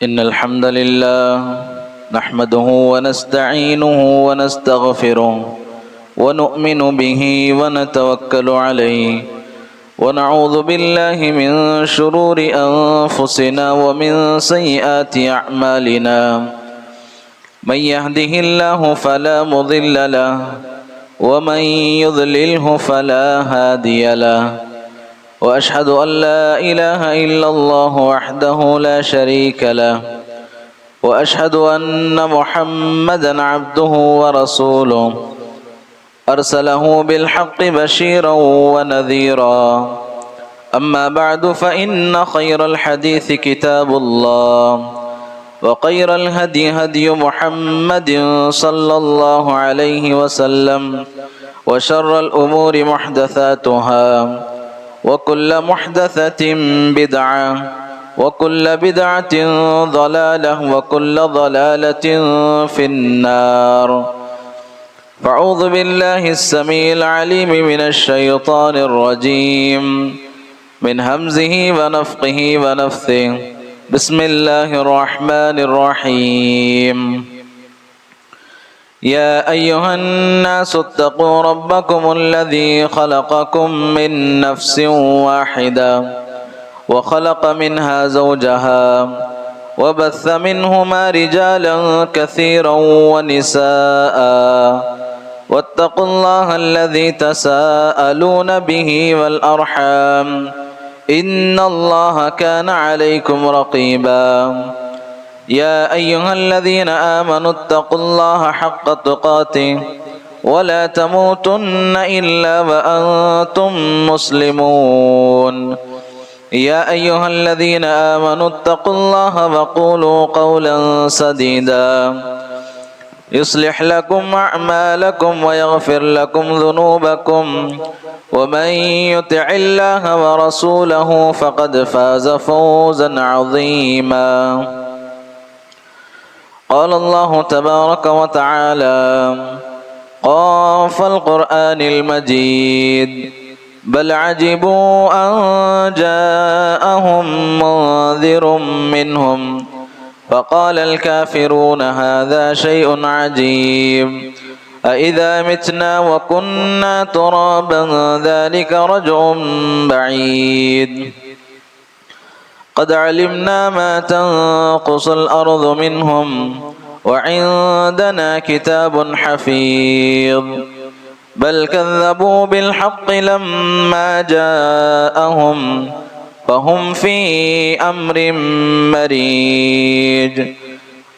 إن الحمد لله نحمده ونستعينه ونستغفره ونؤمن به ونتوكل عليه ونعوذ بالله من شرور أنفسنا ومن سيئات أعمالنا من يهده الله فلا مضل له ومن يضلله فلا هادي له وأشهد أن لا إله إلا الله وحده لا شريك له وأشهد أن محمدًا عبده ورسوله أرسله بالحق بشيرا ونذيرا أما بعد فإن خير الحديث كتاب الله وخير الهدي هدي محمد صلى الله عليه وسلم وشر الأمور محدثاتها وكل محدثة بدعة وكل بدعة ضلالة وكل ضلالة في النار فأعوذ بالله السميع العليم من الشيطان الرجيم من همزه ونفخه ونفثه بسم الله الرحمن الرحيم يا أيها الناس اتقوا ربكم الذي خلقكم من نفس واحدة وخلق منها زوجها وبث منهما رجالا كثيرا ونساء واتقوا الله الذي تساءلون به والأرحام إن الله كان عليكم رقيبا يا أيها الذين آمنوا اتقوا الله حق تقاته ولا تموتن إلا وأنتم مسلمون يا أيها الذين آمنوا اتقوا الله وقولوا قولا سديدا يصلح لكم أعمالكم ويغفر لكم ذنوبكم ومن يطع الله ورسوله فقد فاز فوزا عظيما قال الله تبارك وتعالى قاف القرآن المجيد بل عجبوا أن جاءهم منذر منهم فقال الكافرون هذا شيء عجيب أإذا متنا وكنا ترابا ذلك رجع بعيد قد علمنا ما تنقص الأرض منهم وعندنا كتاب حفيظ بل كذبوا بالحق لما جاءهم فهم في أمر مريج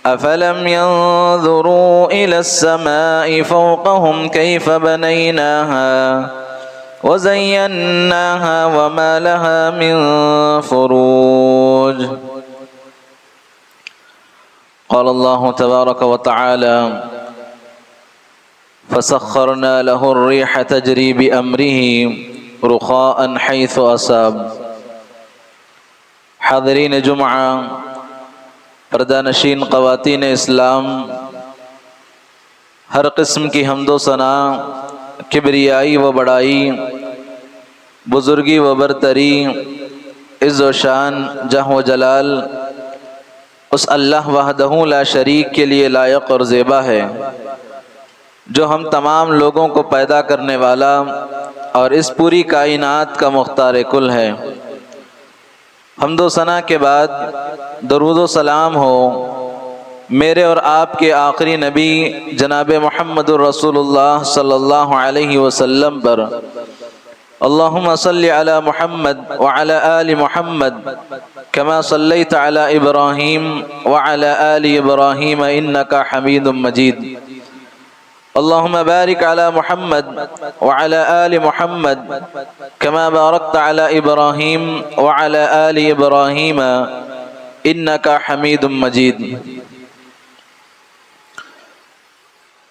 أفلم ينظروا إلى السماء فوقهم كيف بنيناها وزيناها وما لها من فروج قال الله تبارك وتعالى فسخرنا له الريح تجري بأمره رخاء حيث أصاب حاضرین جمعہ، پردہ نشین خواتین اسلام، ہر قسم کی حمد و ثنا، کبریائی و بڑائی، بزرگی و برتری، عز و شان، جاہ و جلال اس اللہ وحدہ لا شریک کے لیے لائق اور زیبا ہے جو ہم تمام لوگوں کو پیدا کرنے والا اور اس پوری کائنات کا مختار کل ہے۔ حمد و ثنا کے بعد درود و سلام ہو میرے اور آپ کے آخری نبی جناب محمد الرسول اللہ صلی اللہ علیہ وسلم پر۔ اللہم صلی علی محمد وعلی آل محمد کما صلیت علی ابراہیم وعلی آل ابراہیم انکا حمید مجید۔ اللہم بارک علی محمد وعلی آل محمد کما بارکت علی ابراہیم وعلی آل ابراہیم انکا حمید مجید۔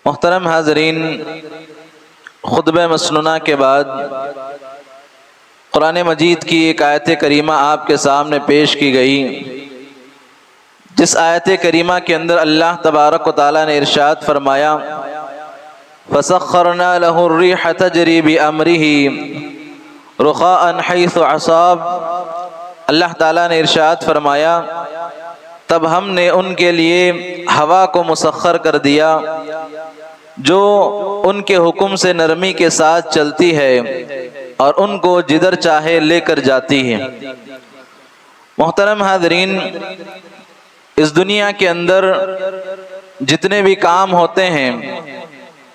محترم حاضرین، خطبہ مسنونہ کے بعد قرآن مجید کی ایک آیت کریمہ آپ کے سامنے پیش کی گئی، جس آیت کریمہ کے اندر اللہ تبارک و تعالیٰ نے ارشاد فرمایا فَسَخَّرْنَا لَهُ الرِّيحَ تَجْرِي بِأَمْرِهِ رُخَاءً حَيْثُ أَصَابَ۔ اللہ تعالیٰ نے ارشاد فرمایا تب ہم نے ان کے لیے ہوا کو مسخر کر دیا جو ان کے حکم سے نرمی کے ساتھ چلتی ہے اور ان کو جدھر چاہے لے کر جاتی ہے۔ محترم حاضرین، اس دنیا کے اندر جتنے بھی کام ہوتے ہیں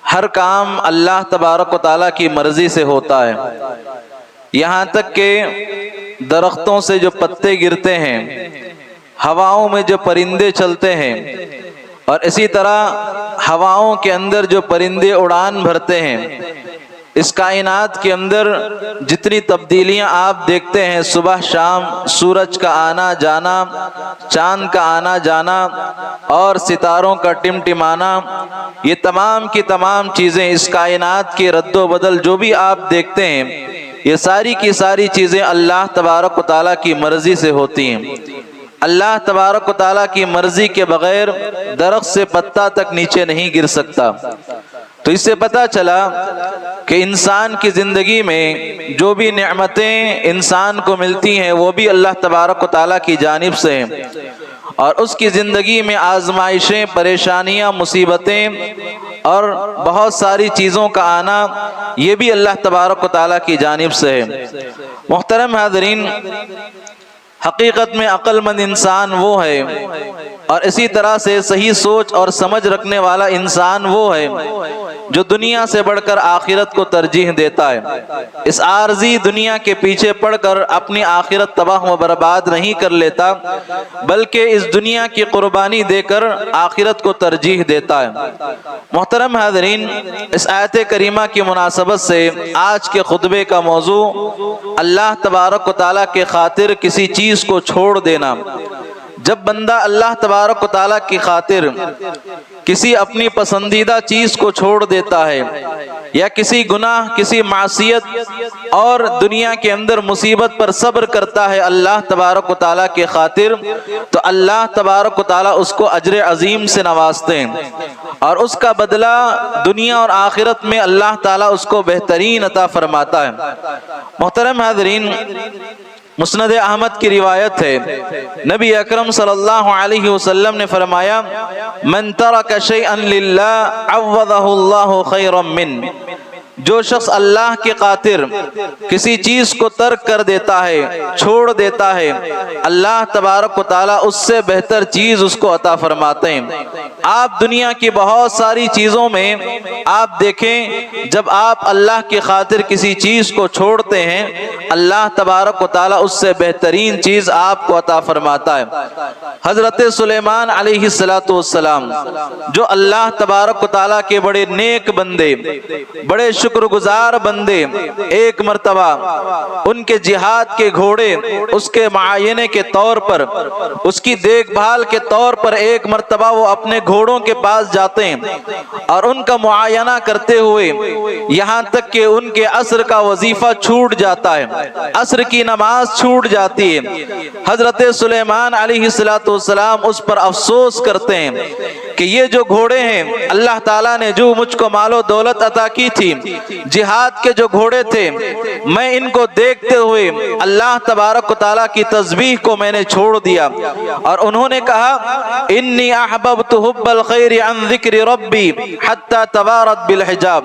ہر کام اللہ تبارک و تعالیٰ کی مرضی سے ہوتا ہے، یہاں تک کہ درختوں سے جو پتے گرتے ہیں، ہواؤں میں جو پرندے چلتے ہیں، اور اسی طرح ہواؤں کے اندر جو پرندے اڑان بھرتے ہیں، اس کائنات کے اندر جتنی تبدیلیاں آپ دیکھتے ہیں، صبح شام سورج کا آنا جانا، چاند کا آنا جانا اور ستاروں کا ٹمٹمانا، یہ تمام کی تمام چیزیں، اس کائنات کے رد و بدل جو بھی آپ دیکھتے ہیں، یہ ساری کی ساری چیزیں اللہ تبارک و تعالیٰ کی مرضی سے ہوتی ہیں۔ اللہ تبارک و تعالیٰ کی مرضی کے بغیر درخت سے پتا تک نیچے نہیں گر سکتا۔ تو اس سے پتہ چلا کہ انسان کی زندگی میں جو بھی نعمتیں انسان کو ملتی ہیں وہ بھی اللہ تبارک و تعالیٰ کی جانب سے ہیں، اور اس کی زندگی میں آزمائشیں، پریشانیاں، مصیبتیں اور بہت ساری چیزوں کا آنا یہ بھی اللہ تبارک و تعالیٰ کی جانب سے ہے۔ محترم حاضرین، حقیقت میں عقل مند انسان وہ ہے، اور اسی طرح سے صحیح سوچ اور سمجھ رکھنے والا انسان وہ ہے جو دنیا سے بڑھ کر آخرت کو ترجیح دیتا ہے، اس عارضی دنیا کے پیچھے پڑ کر اپنی آخرت تباہ و برباد نہیں کر لیتا، بلکہ اس دنیا کی قربانی دے کر آخرت کو ترجیح دیتا ہے۔ محترم حاضرین، اس آیت کریمہ کی مناسبت سے آج کے خطبے کا موضوع اللہ تبارک و تعالیٰ کے خاطر کسی چیز کو چھوڑ دینا۔ جب بندہ اللہ تبارک و تعالیٰ کی خاطر کسی اپنی پسندیدہ چیز کو چھوڑ دیتا ہے، یا کسی گناہ، کسی معصیت اور دنیا کے اندر مصیبت پر صبر کرتا ہے اللہ تبارک و تعالیٰ کے خاطر، تو اللہ تبارک و تعالیٰ اس کو اجر عظیم سے نوازتے ہیں، اور اس کا بدلہ دنیا اور آخرت میں اللہ تعالیٰ اس کو بہترین عطا فرماتا ہے۔ محترم حاضرین، مسند احمد کی روایت ہے، نبی اکرم صلی اللہ علیہ وسلم نے فرمایا، من ترک شیئا للہ عوضہ اللہ خیرا من، جو شخص اللہ کی خاطر کسی چیز کو ترک کر دیتا ہے، چھوڑ دیتا ہے، اللہ تبارک و تعالیٰ اس سے بہتر چیز اس کو عطا فرماتے ہیں۔ آپ دنیا کی بہت ساری چیزوں میں آپ دیکھیں، جب آپ اللہ کی خاطر کسی چیز کو چھوڑتے ہیں، اللہ تبارک و تعالیٰ اس سے بہترین چیز آپ کو عطا فرماتا ہے۔ حضرت سلیمان علیہ السلام، جو اللہ تبارک و تعالیٰ کے بڑے نیک بندے، بڑے شکر گزار بندے، ایک مرتبہ ان کے جہاد کے گھوڑے اس کے معائنے کے طور پر، اس کی دیکھ بھال کے طور پر ایک مرتبہ وہ اپنے گھوڑوں کے پاس جاتے ہیں اور ان کا معائنہ کرتے ہوئے یہاں تک کہ ان کے عصر کا وظیفہ چھوٹ جاتا ہے، عصر کی نماز چھوٹ جاتی ہے۔ حضرت سلیمان علیہ السلام اس پر افسوس کرتے ہیں کہ یہ جو گھوڑے ہیں، اللہ تعالیٰ نے جو مجھ کو مال و دولت عطا کی تھی، جہاد کے جو گھوڑے تھے، میں ان کو دیکھتے ہوئے اللہ تبارک و تعالیٰ کی تسبیح کو میں نے چھوڑ دیا، اور انہوں نے کہا، انی احببت حب الخیر عن ذکر ربی حتی توارت بالحجاب،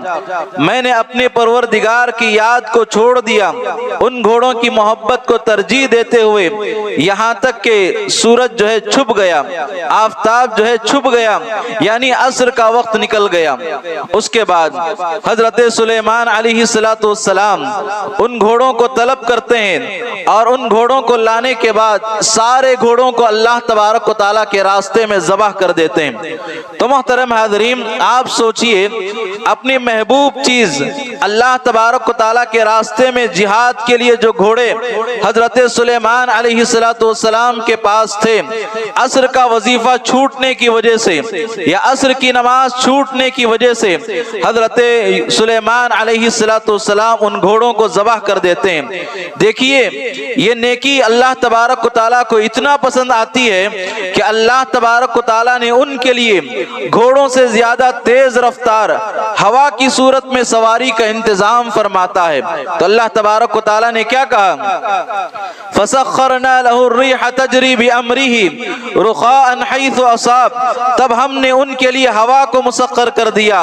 میں نے اپنے پروردگار کی یاد کو چھوڑ دیا، ان گھوڑوں کی محبت کو ترجیح دیتے ہوئے یہاں تک کہ سورج جو ہے چھپ گیا، آفتاب جو ہے چھپ گیا، یعنی عصر کا وقت نکل گیا۔ اس کے بعد حضرت سلیمان علیہ السلام ان گھوڑوں کو طلب کرتے ہیں، اور ان گھوڑوں کو لانے کے بعد سارے گھوڑوں کو اللہ تبارک و تعالیٰ کے راستے میں ذبح کر دیتے ہیں۔ تو محترم حاضرین، آپ سوچئے، اپنی محبوب چیز اللہ تبارک و تعالیٰ کے راستے میں جہاد کے لیے جو گھوڑے حضرت سلیمان علیہ السلام کے پاس تھے، عصر کا وظیفہ چھوٹنے کی وجہ سے یا عصر کی نماز چھوٹنے کی وجہ سے حضرت سلیمان علیہ السلام ان گھوڑوں کو ذبح کر دیتے ہیں۔ دیکھیے یہ نیکی اللہ تبارک و تعالیٰ کو اتنا پسند آتی ہے کہ اللہ تبارک و تعالیٰ نے ان کے لیے گھوڑوں سے زیادہ تیز رفتار ہوا کی صورت میں سواری کا انتظام فرماتا ہے۔ تو اللہ تبارک و تعالیٰ نے کیا کہا؟ فَسَخَّرْنَا لَهُ الرِّيحَ تَجْرِي بِأَمْرِهِ رُخَاءً حَيْثُ أَصَابَ، تب ہم نے ان کے لیے ہوا کو مسخر کر دیا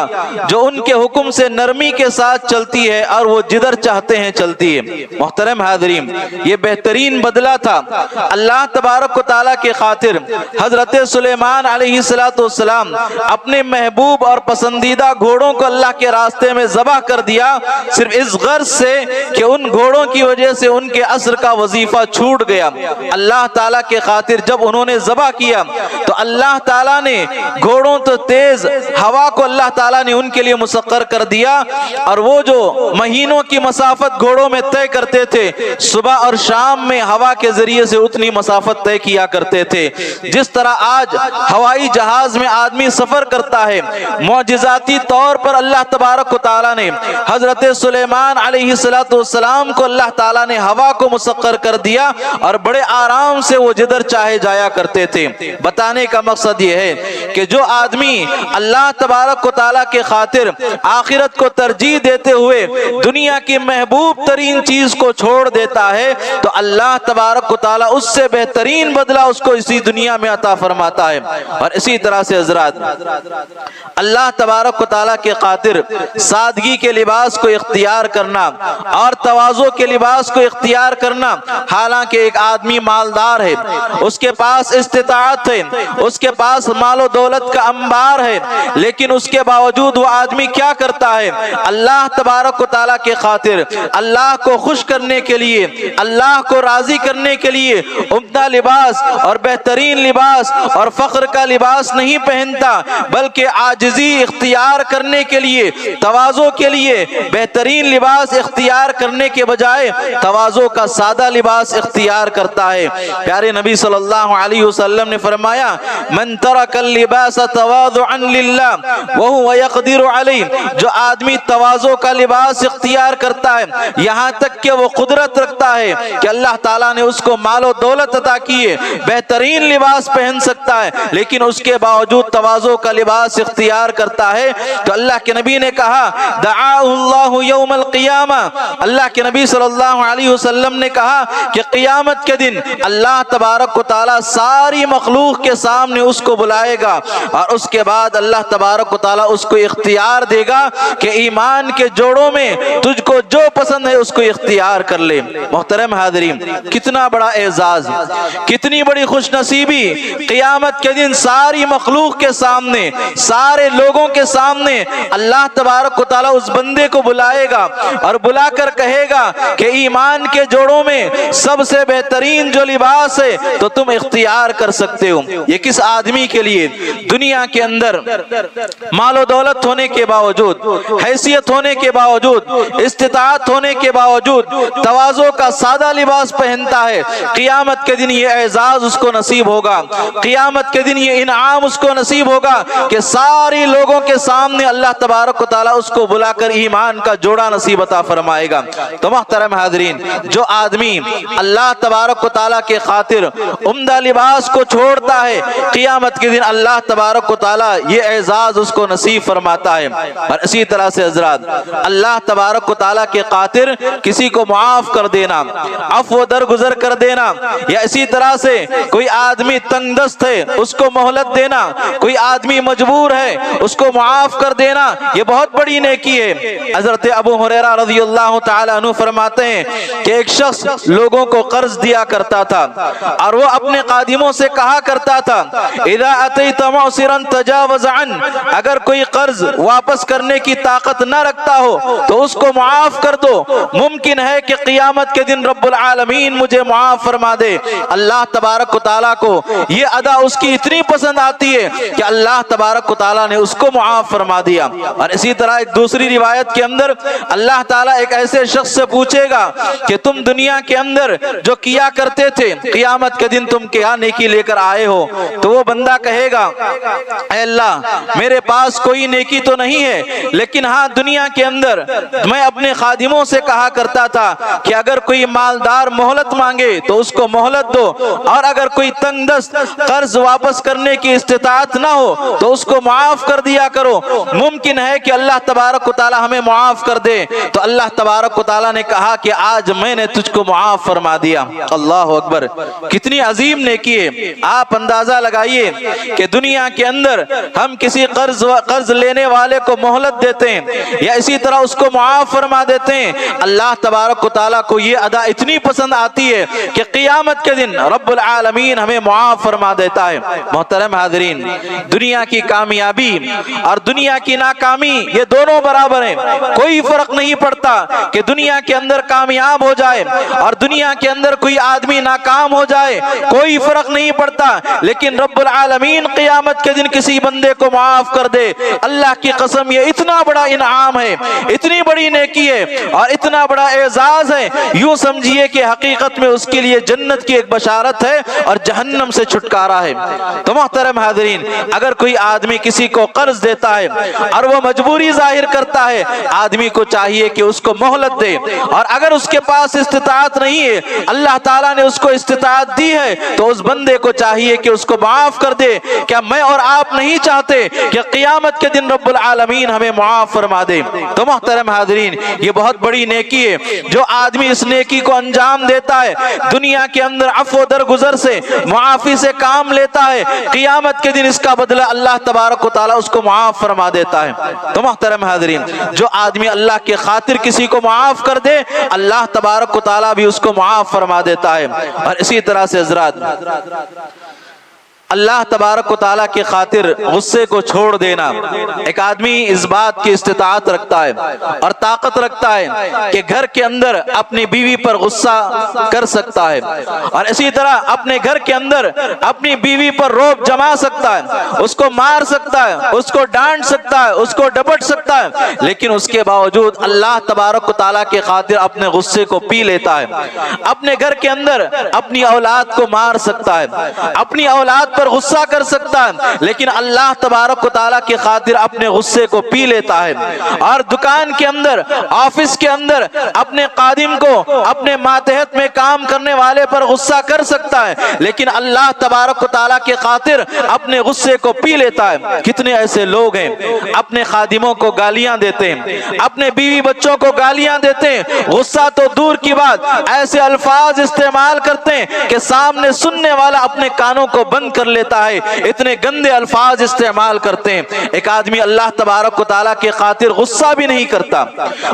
جو ان کے حکم سے نرمی کے ساتھ چلتی ہے اور وہ جدھر چاہتے ہیں چلتی ہے۔ محترم حاضرین، یہ بہترین بدلہ تھا اللہ تبارک و تعالیٰ کے خاطر۔ حضرت سلیمان علیہ السلام اپنے محبوب اور پسندیدہ گھوڑوں کو اللہ کے راستے میں ذبح کر دیا، صرف اس غرض سے کہ ان گھوڑوں کی وجہ سے ان کے عصر کا وظیفہ چھوٹ گیا۔ اللہ تعالیٰ کے خاطر جب انہوں نے ذبح کیا تو اللہ تعالیٰ نے گھوڑوں تو تیز ہوا کو اللہ تعالیٰ نے ان کے لیے مسخر کر دیا، اور وہ جو مہینوں کی مسافت گھوڑوں میں طے کرتے تھے صبح اور شام میں ہوا کے ذریعے سے اتنی مسافت طے کیا کرتے تھے۔ جس طرح آج ہوائی جہاز میں آدمی سفر کرتا ہے، معجزاتی طور پر اللہ تبارک و تعالیٰ نے حضرت سلیمان علیہ السلام کو اللہ تعالیٰ نے ہوا کو مسخر کر دیا اور بڑے آرام سے وہ جدھر چاہے جایا کرتے تھے۔ بتانے کا مقصد یہ ہے کہ جو آدمی اللہ تبارک و تعالیٰ کے خاطر آخرت کو ترجیح دیتے ہوئے دنیا کی محبوب ترین چیز کو چھوڑ دیتا ہے تو اللہ تبارک و تعالیٰ اس سے بہترین بدلہ اس کو اسی دنیا میں عطا فرماتا ہے۔ اور اسی طرح سے حضرات، اللہ تبارک و تعالیٰ کے خاطر سادگی کے لباس کو اختیار کرنا اور تواضع کے لباس کو اختیار کرنا، حالانکہ ایک آدمی مالدار ہے، اس کے پاس استطاعت ہے، اس کے پاس مال و دولت کا انبار ہے، لیکن اس کے باوجود وہ آدمی کیا کرتا ہے؟ اللہ تبارک و تعالیٰ کے خاطر، اللہ کو خوش کرنے کے لیے، اللہ کو راضی کرنے کے لیے عمدہ لباس اور بہترین لباس اور فخر کا لباس نہیں پہنتا، بلکہ عاجزی اختیار کرنے کے لیے، تواضع کے لیے بہترین لباس اختیار کرنے کے بجائے تواضع کا سادہ لباس اختیار کرتا ہے۔ پیارے نبی صلی اللہ علیہ وسلم نے فرمایا، من ترک اللباس تواضعا للہ وہو یقدر علیہ، جو آدمی تواضع کا لباس اختیار کرتا ہے یہاں تک کہ وہ قدرت رکھتا ہے کہ اللہ تعالیٰ نے اس کو مال و دولت عطا کیے، بہترین لباس پہن سکتا ہے، لیکن اس کے باوجود تواضع کا لباس اختیار کرتا ہے، تو اللہ کے نبی نے کہا دعاہ اللہ یوم القیامہ، اللہ کے نبی صلی اللہ علیہ وسلم نے کہا کہ قیامت کے دن اللہ تبارک و تعالیٰ ساری مخلوق کے سامنے اس کو بلائے گا، اور اس کے بعد اللہ تبارک و تعالیٰ اس کو اختیار دے گا کہ ایمان کے جوڑوں میں تجھ کو جو پسند ہے اس کو اختیار کر لے۔ محترم حاضرین، کتنا بڑا اعزاز، کتنی بڑی خوش نصیبی، قیامت کے دن ساری مخلوق کے سامنے، سارے لوگوں کے سامنے اللہ تبارک و تعالیٰ اس بندے کو بلائے گا اور بلا کر کہے گا کہ ایمان کے جوڑوں میں سب سے بہترین جو لباس ہے تو تم اختیار کر سکتے ہو۔ یہ کس آدمی کے لیے دنیا کے اندر مال و دولت ہونے کے باوجود، حیثیت ہونے کے باوجود، استطاعت ہونے کے باوجود تواضع کا سادہ لباس پہنتا ہے، قیامت کے دن یہ اعزاز اس کو نصیب ہوگا، قیامت کے دن یہ انعام اس کو نصیب ہوگا کہ ساری لوگوں کے سامنے اللہ تبارک و تعالیٰ اس کو بلا کر ایمان کا جوڑا نصیب عطا فرمائے گا۔ تو محترم حاضرین، جو آدمی اللہ تبارک و تعالیٰ کے خاطر عمدہ لباس کو چھوڑتا ہے، قیامت کے دن اللہ تبارک و تعالیٰ یہ اعزاز اس کو نصیب فرماتا ہے۔ اور اسی طرح سے حضرات، اللہ تبارک و تعالیٰ کے خاطر کسی کو معاف کر دینا، عفو درگزر کر دینا، یا اسی طرح سے کوئی آدمی تنگ دست ہے اس کو مہلت دینا، کوئی آدمی مجبور ہے اس کو معاف کر دینا، یہ بہت بڑی نیکی ہے۔ حضرت ابو ہریرہ رضی اللہ تعالیٰ عنہ فرماتے ہیں کہ ایک شخص لوگوں کو قرض دیا کرتا تھا اور وہ اپنے خادموں سے کہا کرتا تھا اذا اتیت معسرا تجاوز عنہ، اگر کوئی قرض واپس کرنے کی طاقت نہ رکھتا ہو تو اس کو معاف کر دو، ممکن ہے کہ قیامت کے دن رب العالمین مجھے معاف فرما دے۔ اللہ تبارک و تعالیٰ کو یہ ادا اس کی اتنی پسند آتی ہے کہ اللہ تبارک و تعالیٰ نے اس کو معاف فرما دیا۔ اور اسی طرح ایک دوسری روایت کے اندر اللہ تعالیٰ ایک ایسے شخص سے پوچھے گا کہ تم دنیا کے اندر جو کیا کرتے تھے قیامت کے دن تم کیا نیکی لے کر آئے ہو؟ تو وہ بندہ کہے گا اے اللہ میرے پاس کوئی نیکی تو نہیں ہے، لیکن ہاں دنیا کے اندر میں اپنے خادموں سے کہا کرتا تھا کہ اگر کوئی مالدار مہلت مانگے تو اس کو مہلت دو، اور اگر کوئی تنگ دست قرض واپس کرنے کی استطاعت نہ ہو تو اس کو معاف کر دیا کرو، ممکن ہے کہ اللہ تبارک و تعالی ہمیں معاف کر دے۔ تو اللہ تبارک و تعالی نے کہا کہ آج میں نے تجھ کو معاف فرما دیا۔ اللہ اکبر، کتنی عظیم نیکی ہے۔ آپ اندازہ لگائیے کہ دنیا کے اندر ہم کسی قرض لینے والے کو مہلت دیتے ہیں یا اسی طرح اس کو معاف فرما دیتے ہیں، اللہ تبارک و تعالیٰ کو یہ ادا اتنی پسند آتی ہے کہ قیامت کے دن رب العالمین ہمیں معاف فرما دیتا ہے۔ محترم حاضرین، دنیا کی کامیابی اور دنیا کی ناکامی یہ دونوں برابر ہیں، کوئی فرق نہیں پڑتا کہ دنیا کے اندر کامیاب ہو جائے اور دنیا کے اندر کوئی آدمی ناکام ہو جائے، کوئی فرق نہیں پڑتا، لیکن رب العالمین قیامت کے دن کسی بندے کو معاف کر دے، اللہ کی قسم یہ اتنا بڑا انعام ہے، اتنی بڑی نیکی ہے اور اتنا بڑا اعزاز ہے، یوں سمجھیے کہ حقیقت میں اس کے لیے جنت کی ایک بشارت ہے اور جہنم سے چھٹکارا ہے۔ تو محترم حاضرین، اگر کوئی آدمی کسی کو قرض دیتا ہے اور وہ مجبوری ظاہر کرتا ہے، آدمی کو چاہیے کہ اس کو مہلت دے، اور اگر اس کے پاس استطاعت نہیں ہے، اللہ تعالیٰ نے اس کو استطاعت دی ہے، تو اس بندے کو چاہیے کہ اس کو معاف کر دے۔ کیا میں اور آپ نہیں چاہتے کہ قیامت کے دن رب العالمین ہمیں معاف فرما دے؟ تو محترم حاضرین، یہ بہت بڑی نیکی ہے۔ جو آدمی اس نیکی کو انجام دیتا ہے، دنیا کے اندر عفو درگزر سے معافی سے کام لیتا ہے، قیامت کے دن اس کا بدلہ اللہ تبارک و تعالیٰ اس کو معاف فرما دیتا ہے۔ تو محترم حاضرین، جو آدمی اللہ کے خاطر کسی کو معاف کر دے، اللہ تبارک و تعالیٰ بھی اس کو معاف فرما دیتا ہے۔ اور اسی طرح سے حضرات، اللہ تبارک و تعالیٰ کی خاطر غصے کو چھوڑ دینا، ایک آدمی اس بات کی استطاعت رکھتا ہے اور طاقت رکھتا ہے کہ گھر کے اندر اپنی بیوی پر غصہ کر سکتا ہے، اور اسی طرح اپنے گھر کے اندر اپنی بیوی پر روب جما سکتا ہے، اس کو مار سکتا ہے، اس کو ڈانٹ سکتا ہے، اس کو ڈپٹ سکتا ہے، لیکن اس کے باوجود اللہ تبارک و تعالیٰ کی خاطر اپنے غصے کو پی لیتا ہے۔ اپنے گھر کے اندر اپنی اولاد کو مار سکتا ہے، اپنی اولاد پر غصہ کر سکتا ہے، لیکن اللہ تبارک و تعالیٰ کی خاطر اپنے غصے کو پی لیتا ہے۔ اور دکان کے اندر، آفس کے اندر اپنے خادم کو، اپنے ماتحت میں کام کرنے والے پر غصہ کر سکتا ہے، لیکن اللہ تبارک و تعالیٰ کی خاطر اپنے غصے کو پی لیتا ہے۔ کتنے ایسے لوگ ہیں اپنے خادموں کو گالیاں دیتے ہیں، اپنے بیوی بچوں کو گالیاں دیتے ہیں، غصہ تو دور کی بات ایسے الفاظ استعمال کرتے ہیں کہ سامنے سننے والا اپنے کانوں کو بند کر لیتا ہے، اتنے گندے الفاظ استعمال کرتے ہیں۔ ایک آدمی اللہ تبارک و تعالیٰ کے خاطر غصہ بھی نہیں کرتا،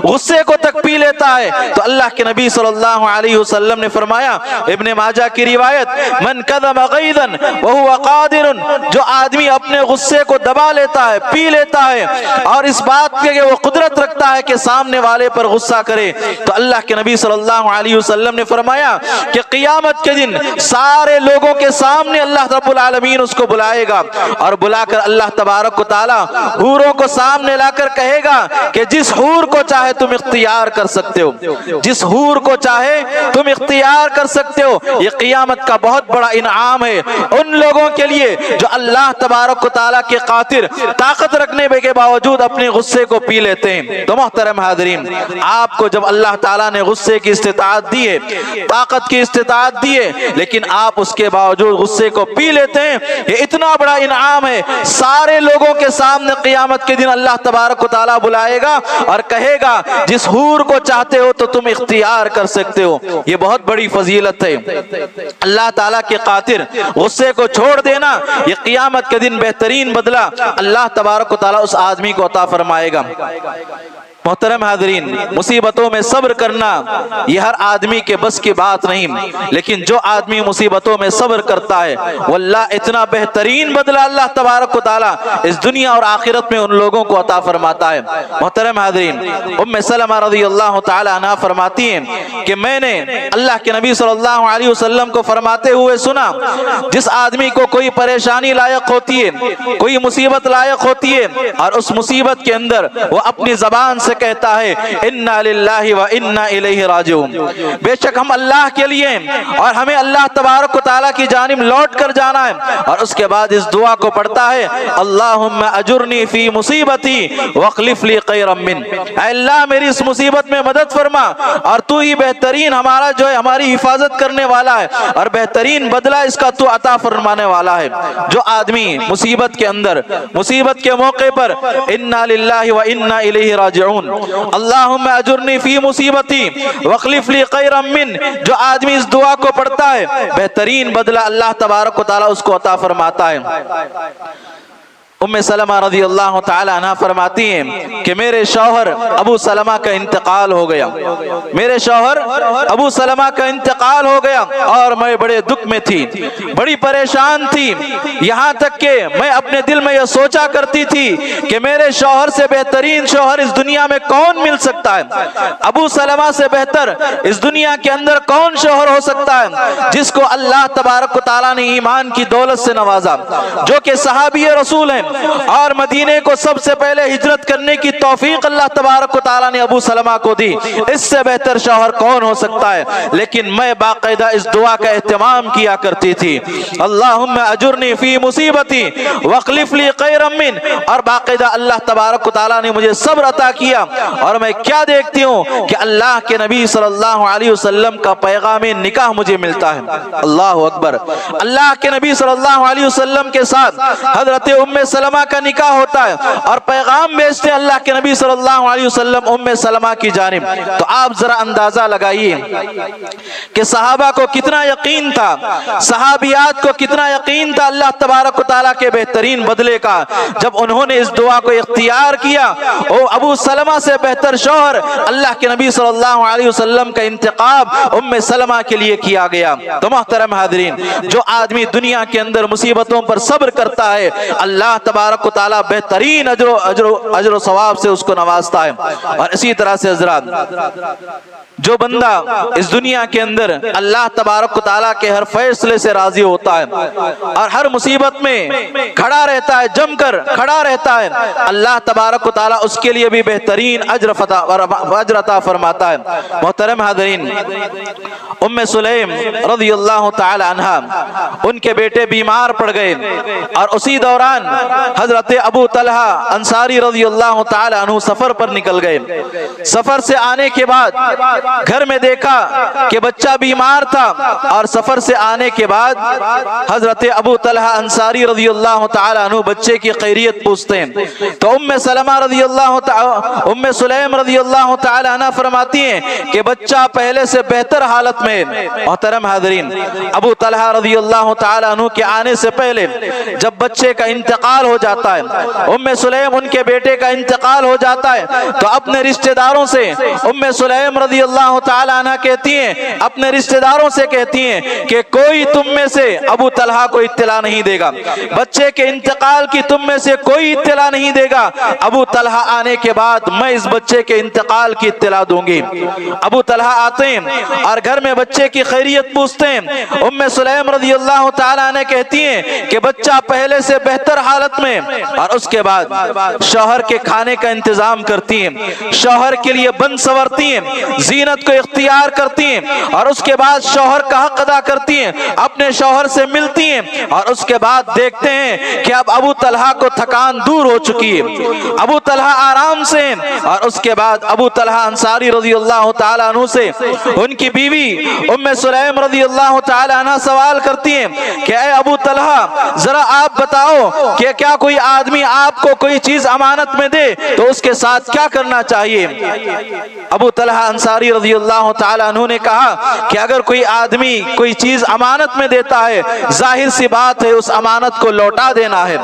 غصے کو تک پی لیتا ہے، تو اللہ کے نبی صلی اللہ علیہ وسلم نے فرمایا، ابن ماجہ کی روایت، من کظم غیظا وهو قادر، جو آدمی اپنے غصے کو دبا لیتا ہے، پی لیتا ہے، اور اس بات کے وہ قدرت رکھتا ہے کہ سامنے والے پر غصہ کرے، تو اللہ کے نبی صلی اللہ علیہ وسلم نے فرمایا کہ قیامت کے دن سارے لوگوں کے سامنے اللہ رب العالمین اس کو بلائے گا، اور بلا کر اللہ تبارک و تعالیٰ حوروں کو سامنے لا کر کہے گا کہ جس حور کو چاہے تم اختیار کر سکتے ہو، جس حور کو چاہے تم اختیار کر سکتے ہو۔ یہ قیامت کا بہت بڑا انعام ہے ان لوگوں کے لیے جو اللہ تبارک و تعالیٰ کی خاطر طاقت رکھنے کے باوجود اپنے غصے کو پی لیتے ہیں۔ تو محترم حاضرین، آپ کو جب اللہ تعالیٰ نے غصے کی استطاعت دی ہے، طاقت کی استطاعت دی ہے، لیکن آپ اس کے باوجود غصے کو پی لیتے ہیں، یہ اتنا بڑا انعام ہے۔ سارے لوگوں کے سامنے قیامت کے دن اللہ تبارک و تعالیٰ بلائے گا اور کہے گا جس حور کو چاہتے ہو تو تم اختیار کر سکتے ہو۔ یہ بہت بڑی فضیلت ہے۔ اللہ تعالیٰ کی خاطر غصے کو چھوڑ دینا، یہ قیامت کے دن بہترین بدلہ اللہ تبارک و تعالیٰ اس آدمی کو عطا فرمائے گا۔ محترم حاضرین، مصیبتوں میں صبر کرنا یہ ہر آدمی کے بس کی بات نہیں، لیکن جو آدمی مصیبتوں میں صبر کرتا ہے واللہ اتنا بہترین بدلہ اللہ تبارک و تعالیٰ اس دنیا اور آخرت میں ان لوگوں کو عطا فرماتا ہے۔ محترم حاضرین، ام سلمہ رضی اللہ تعالی عنہ فرماتی ہیں کہ میں نے اللہ کے نبی صلی اللہ علیہ وسلم کو فرماتے ہوئے سنا، جس آدمی کو کوئی پریشانی لائق ہوتی ہے، کوئی مصیبت لائق ہوتی ہے، اور اس مصیبت کے اندر وہ اپنی زبان سے کہتا ہے انا للہ و انا الیہ راجعون، بے شک ہم اللہ کے لیے اور ہمیں اللہ تبارک و تعالیٰ کی جانب لوٹ کر جانا ہے، اور اس کے بعد اس دعا کو پڑھتا ہے اللہم اجرنی فی مصیبتی واخلف لی خیرا من، اے اللہ میری اس مصیبت میں مدد فرما اور تو ہی بہترین ہمارا جو ہے ہماری حفاظت کرنے والا ہے اور بہترین بدلہ اس کا تو عطا فرمانے والا ہے۔ جو آدمی مصیبت کے اندر، مصیبت کے موقع پر انا للہ و انا الیہ راجعون، اللہم اجرنی فی مصیبتی واخلف لی خیرا من، جو آدمی اس دعا کو پڑھتا ہے بہترین بدلہ اللہ تبارک و تعالیٰ اس کو عطا فرماتا ہے۔ ام سلمہ رضی اللہ تعالی عنہ فرماتی ہیں کہ میرے شوہر ابو سلمہ کا انتقال ہو گیا، میرے شوہر ابو سلمہ کا انتقال ہو گیا اور میں بڑے دکھ میں تھی، بڑی پریشان تھی، یہاں تک کہ میں اپنے دل میں یہ سوچا کرتی تھی کہ میرے شوہر سے بہترین شوہر اس دنیا میں کون مل سکتا ہے، ابو سلمہ سے بہتر اس دنیا کے اندر کون شوہر ہو سکتا ہے جس کو اللہ تبارک و تعالیٰ نے ایمان کی دولت سے نوازا، جو کہ صحابی رسول ہیں اور مدینے کو سب سے پہلے ہجرت کرنے کی توفیق اللہ تبارک و تعالیٰ نے ابو سلمہ کو دی، اس سے بہتر شوہر کون ہو سکتا ہے؟ لیکن میں باقاعدہ اس دعا کا اہتمام کیا کرتی تھی اللہم اجرنی فی مصیبتی واخلف لی خیرا من، اور باقاعدہ اللہ تبارک و تعالیٰ نے مجھے صبر عطا کیا، اور میں کیا دیکھتی ہوں کہ اللہ کے نبی صلی اللہ علیہ وسلم کا پیغام نکاح مجھے ملتا ہے، اللہ اکبر، اللہ کے نبی صلی اللہ علیہ وسلم کے ساتھ حضرت ام سلمہ کا نکاح ہوتا ہے اور پیغام بھیجتے اللہ کے نبی صلی اللہ علیہ وسلم ام سلمہ کی جانب۔ تو آپ ذرا اندازہ لگائیے کہ صحابہ کو کتنا یقین تھا، صحابیات کو کتنا یقین تھا اللہ تبارک و تعالیٰ کے بہترین بدلے کا، جب انہوں نے اس دعا کو اختیار کیا او ابو سلمہ سے بہتر شوہر اللہ کے نبی صلی اللہ علیہ وسلم کا انتخاب ام سلمہ کے لیے کیا گیا۔ تو محترم حاضرین، جو آدمی دنیا کے اندر مصیبتوں پر صبر کرتا ہے اللہ تبارک و تعالیٰ بہترین اجر و ثواب سے اس کو نوازتا ہے۔ اور اسی طرح سے حضرات، جو بندہ اس دنیا کے اندر اللہ تبارک و تعالیٰ کے ہر فیصلے سے راضی ہوتا ہے اور ہر مصیبت میں کھڑا رہتا ہے، جم کر کھڑا رہتا ہے، اللہ تبارک و تعالیٰ اس کے لیے بھی بہترین اجر عطا فرماتا ہے۔ محترم حاضرین، ام سلیم رضی اللہ تعالی عنہ، ان کے بیٹے بیمار پڑ گئے اور اسی دوران حضرت ابو طلحہ انصاری رضی اللہ تعالی عنہ سفر پر نکل گئے۔ سفر سے آنے کے بعد گھر میں دیکھا کہ بچہ بیمار تھا، اور سفر سے آنے کے بعد حضرت ابو طلحہ انصاری رضی اللہ تعالی عنہ بچے کی خیریت پوچھتے ہیں۔ تو ام سلیم رضی اللہ تعالی عنہ فرماتی ہیں کہ بچہ پہلے سے بہتر حالت میں۔ محترم حاضرین، ابو طلحہ رضی اللہ تعالی عنہ کے آنے سے پہلے جب بچے کا انتقال ہو جاتا ہے، ام سلیم ان کے بیٹے کا انتقال ہو جاتا ہے، تو اپنے رشتہ داروں سے ام سلیم رضی اللہ تعالی عنہ کہتی ہیں، اپنے رشتہ داروں سے کہتی ہیں کہ کوئی تم میں سے ابو طلحہ کو اطلاع نہیں دے گا، بچے کے انتقال کی تم میں سے کوئی اطلاع نہیں دے گا، ابو طلحہ آنے کے بعد میں اس بچے کے انتقال کی اطلاع دوں گی۔ ابو طلحہ آتے ہیں اور گھر میں بچے کی خیریت پوچھتے ہیں۔ ام سلیم رضی اللہ تعالی عنہ کہتی ہیں کہ بچہ پہلے سے بہتر حالت میں، اور اس کے بعد شوہر کے کھانے کا انتظام کرتی ہیں، شوہر کے لیے بن سنورتی ہیں، زینت کو اختیار کرتی ہیں، اور اس کے بعد شوہر کا حق ادا کرتی ہیں، اپنے شوہر سے ملتی ہیں، اور اس کے بعد دیکھتے ہیں کہ اب ابو طلحہ کو تھکان دور ہو چکی ہے، ابو طلحہ آرام سے ہیں، اور اس کے بعد ابو طلحہ انصاری رضی اللہ تعالی عنہ سے ان کی بیوی ام سلیم رضی اللہ تعالی عنہ سوال کرتی ہیں کہ اے ابو طلحہ ذرا آپ بتاؤ کہ کیا کوئی آدمی آپ کو کوئی چیز امانت میں دے تو اس کے ساتھ کیا کرنا چاہیے؟ ابو طلحہ انصاری رضی اللہ تعالی عنہ نے کہا کہ اگر کوئی آدمی کوئی چیز امانت میں دیتا ہے، ظاہر سی بات ہے اس امانت کو لوٹا دینا ہے۔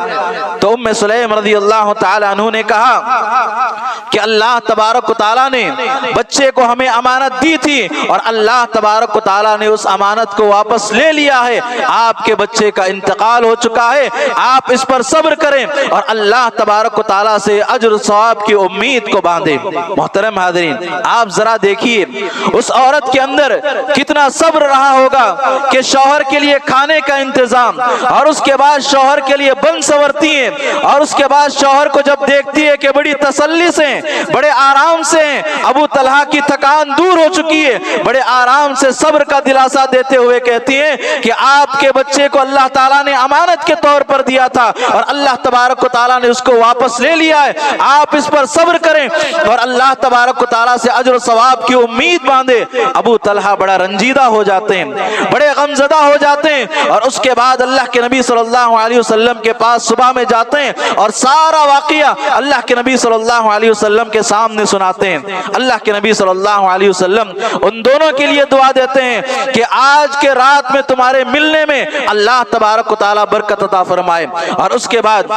تو ام سلیم رضی اللہ تعالی عنہ نے کہا کہ اللہ تبارک و تعالیٰ نے بچے کو ہمیں امانت دی تھی اور اللہ تبارک و تعالیٰ نے اس امانت کو واپس لے لیا ہے، آپ کے بچے کا انتقال ہو چکا ہے، آپ اس پر صبر صبر کریں اور اللہ تبارک و تعالیٰ سے اجر و ثواب کی امید کو باندھیں۔ محترم حاضرین، آپ ذرا دیکھیے اس عورت کے اندر کتنا صبر رہا ہوگا کہ شوہر کے لیے کھانے کا انتظام، اور اس کے بعد شوہر کے لیے بن سنورتی ہے، اور اس کے بعد شوہر کو جب دیکھتی ہے کہ بڑی تسلی سے بڑے آرام سے ابو طلحہ کی تھکان دور ہو چکی ہے، بڑے آرام سے صبر کا دلاسا دیتے ہوئے کہتی ہیں کہ آپ کے بچے کو اللہ تعالیٰ نے امانت کے طور پر دیا تھا اور اللہ تبارک و تعالیٰ نے اس کو واپس لے لیا ہے، آپ اس پر صبر کریں اور اللہ تبارک و تعالیٰ سے اجر و ثواب کی امید باندھے۔ ابو طلحہ بڑا رنجیدہ ہو جاتے ہیں، بڑے غمزدہ ہو جاتے ہیں، اور اس کے بعد اللہ کے نبی صلی اللہ علیہ وسلم کے پاس صبح میں جاتے ہیں اور سارا واقعہ اللہ کے نبی صلی اللہ علیہ وسلم کے سامنے سناتے ہیں۔ اللہ کے نبی صلی اللہ علیہ وسلم ان دونوں کے لیے دعا دیتے ہیں کہ آج کے رات میں تمہارے ملنے میں اللہ تبارک و تعالیٰ برکت عطا فرمائے، اور اس کے بعد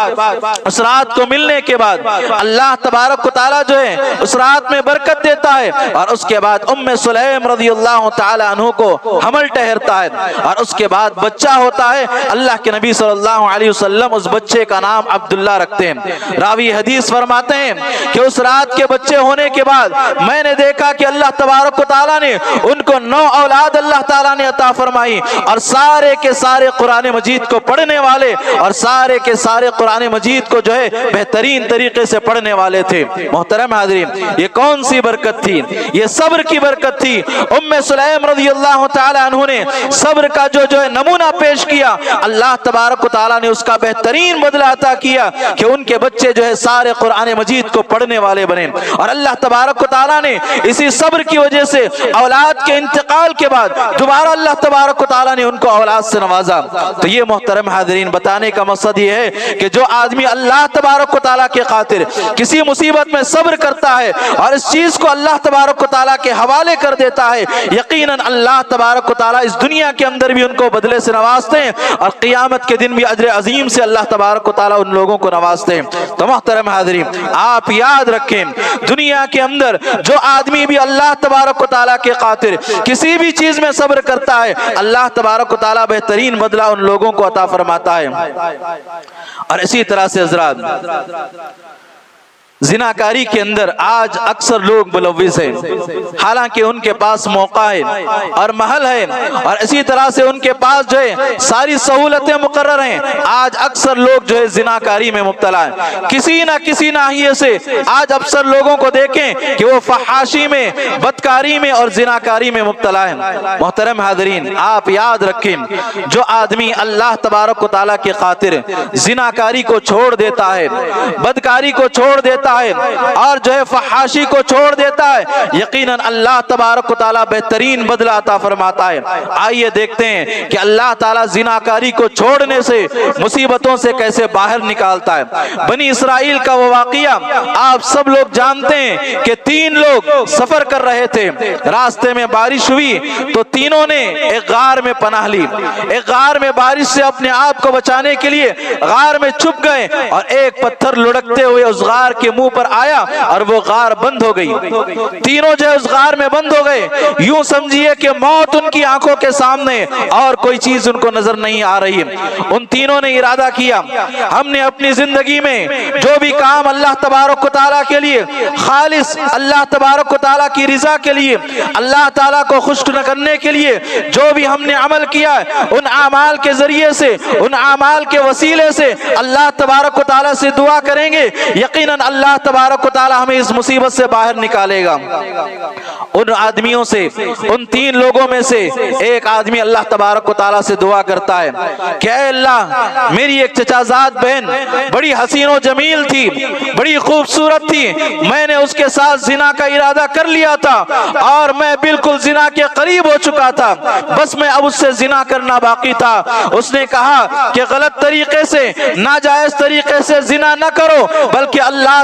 اس رات کو ملنے کے بعد اللہ تبارک و تعالیٰ جو ہے اس رات میں برکت دیتا ہے، اور اس کے بعد ام سلیم رضی اللہ تعالی عنہ کو حمل ٹھہرتا ہے، اور اس کے بعد بچہ ہوتا ہے۔ اللہ کے نبی صلی اللہ علیہ وسلم اس بچے کا نام عبداللہ رکھتے ہیں۔ راوی حدیث فرماتے ہیں کہ اس رات کے بچے ہونے کے بعد میں نے دیکھا کہ اللہ تبارک و تعالیٰ نے ان کو 9 اولاد اللہ تعالیٰ نے عطا فرمائی، اور سارے کے سارے قرآن مجید کو پڑھنے والے، اور سارے کے سارے قرآن مجید کو جو ہے بہترین طریقے سے پڑھنے والے تھے۔ محترم حاضرین، یہ کون سی برکت تھی؟ یہ صبر کی برکت تھی۔ ام سلیم رضی اللہ تعالی عنہ نے صبر کا جو ہے نمونہ پیش کیا، اللہ تبارک و تعالیٰ نے اس کا بہترین بدلہ عطا کیا کہ ان کے بچے جو ہے سارے قرآن مجید کو پڑھنے والے بنے، اور اللہ تبارک و تعالیٰ نے اسی صبر کی وجہ سے اولاد کے انتقال کے بعد دوبارہ اللہ تبارک و تعالیٰ نے ان کو اولاد سے نوازا۔ تو یہ محترم حاضرین بتانے کا مقصد یہ ہے کہ جو آدمی اللہ تبارک و تعالیٰ کے خاطر کسی مصیبت میں صبر کرتا ہے اور اس چیز کو اللہ تبارک و تعالیٰ کے حوالے کر دیتا ہے، یقیناً اللہ تبارک و تعالیٰ اس دنیا کے اندر بھی ان کو بدلے سے نوازتے ہیں، اور قیامت کے دن بھی اجر عظیم سے اللہ تبارک و تعالیٰ ان لوگوں کو نوازتے ہیں۔ تو محترم حاضرین، آپ یاد رکھیں، دنیا کے اندر جو آدمی بھی اللہ تبارک و تعالیٰ کے خاطر کسی بھی چیز میں صبر کرتا ہے، اللہ تبارک و تعالیٰ بہترین بدلہ ان لوگوں کو عطا فرماتا ہے۔ اور اسی طرح سے حضرات، زناکاری کے اندر آج اکثر لوگ ملوث ہیں، حالانکہ ان کے پاس موقع ہے اور محل ہے، اور اسی طرح سے ان کے پاس جو ہے ساری سہولتیں مقرر ہیں، آج اکثر لوگ جو ہے زناکاری میں مبتلا ہیں۔ کسی نہ کسی ناحیے سے آج اکثر لوگوں کو دیکھیں کہ وہ فحاشی میں، بدکاری میں اور زناکاری میں مبتلا ہیں۔ محترم حاضرین، آپ یاد رکھیں، جو آدمی اللہ تبارک و تعالیٰ کی خاطر زناکاری کو چھوڑ دیتا ہے، بدکاری کو چھوڑ دیتا ہے اور جو ہے فحاشی کو چھوڑ دیتا ہے، یقیناً اللہ تبارک و تعالیٰ بہترین بدلہ عطا فرماتا ہے۔ آئیے دیکھتے ہیں کہ اللہ تعالیٰ زناکاری کو چھوڑنے سے، مصیبتوں سے کیسے باہر نکالتا ہے۔ بنی اسرائیل کا وہ واقعہ آپ سب لوگ جانتے ہیں کہ 3 لوگ سفر کر رہے تھے، راستے میں بارش ہوئی تو تینوں نے ایک غار میں پناہ لی، ایک غار میں بارش سے اپنے آپ کو بچانے کے لیے غار میں چھپ گئے، اور ایک پتھر لڑکتے ہوئے اس غار کے منہ پر آیا اور وہ غار بند ہو گئی۔ تینوں جو اس غار میں بند ہو گئے، یوں سمجھیے کہ موت ان کی آنکھوں کے سامنے اور کوئی چیز ان کو نظر نہیں آ رہی۔ ان تینوں نے ارادہ کیا، ہم نے اپنی زندگی میں جو بھی کام اللہ تبارک و تعالیٰ کے لیے خالص، اللہ تبارک و تعالیٰ کی رضا کے لیے، اللہ تعالیٰ کو خوش کرنے کے لیے جو بھی ہم نے عمل کیا ہے، ان اعمال کے ذریعے سے، ان اعمال کے وسیلے سے اللہ تبارک و تعالیٰ سے دعا کریں گے، یقیناً اللہ تبارک و تعالیٰ ہمیں اس مصیبت سے باہر نکالے گا۔ ان آدمیوں سے، ان 3 لوگوں میں سے ایک آدمی اللہ تبارک و تعالیٰ سے دعا کرتا ہے کہ اے اللہ، میری ایک چچازاد بہن بڑی حسین و جمیل تھی، بڑی خوبصورت تھی، میں نے اس کے ساتھ زنا کا ارادہ کر لیا تھا اور میں بالکل زنا کے قریب ہو چکا تھا، بس میں اب اس سے زنا کرنا باقی تھا۔ اس نے کہا کہ غلط طریقے سے، ناجائز طریقے سے زنا نہ کرو، بلکہ اللہ